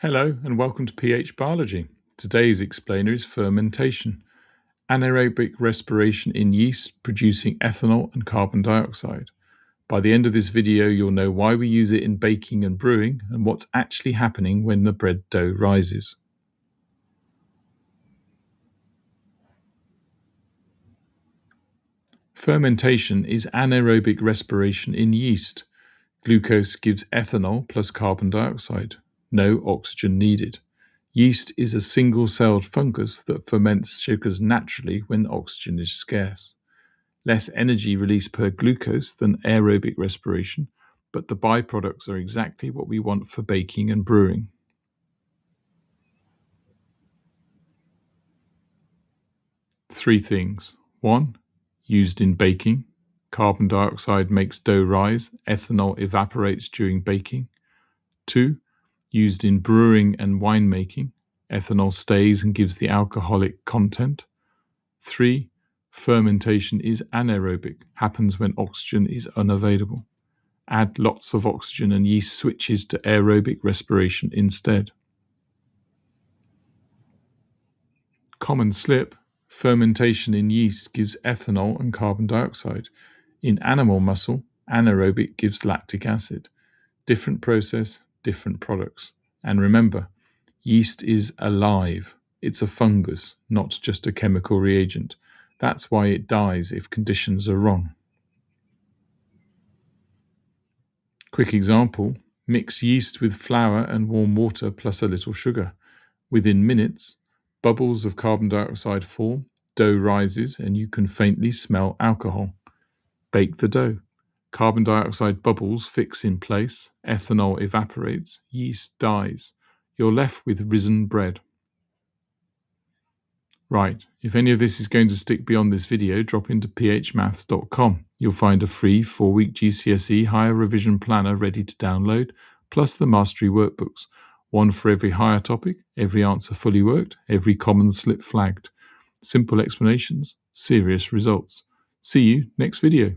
Hello and welcome to pH Biology. Today's explainer is fermentation, anaerobic respiration in yeast producing ethanol and carbon dioxide. By the end of this video, you'll know why we use it in baking and brewing and what's actually happening when the bread dough rises. Fermentation is anaerobic respiration in yeast. Glucose gives ethanol plus carbon dioxide. No oxygen needed. Yeast is a single-celled fungus that ferments sugars naturally when oxygen is scarce. Less energy released per glucose than aerobic respiration, but the byproducts are exactly what we want for baking and brewing. Three things. 1. Used in baking. Carbon dioxide makes dough rise. Ethanol evaporates during baking. 2. Used in brewing and winemaking. Ethanol stays and gives the alcoholic content. 3. Fermentation is anaerobic, happens when oxygen is unavailable. Add lots of oxygen and yeast switches to aerobic respiration instead. Common slip. Fermentation in yeast gives ethanol and carbon dioxide. In animal muscle, anaerobic gives lactic acid. Different process, different products. And remember, yeast is alive. It's a fungus, not just a chemical reagent. That's why it dies if conditions are wrong. Quick example, mix yeast with flour and warm water plus a little sugar. Within minutes, bubbles of carbon dioxide form, dough rises, and you can faintly smell alcohol. Bake the dough. Carbon dioxide bubbles fix in place, ethanol evaporates, yeast dies. You're left with risen bread. Right, if any of this is going to stick beyond this video, drop into phmaths.com. You'll find a free 4-week GCSE higher revision planner ready to download, plus the mastery workbooks. One for every higher topic, every answer fully worked, every common slip flagged. Simple explanations, serious results. See you next video.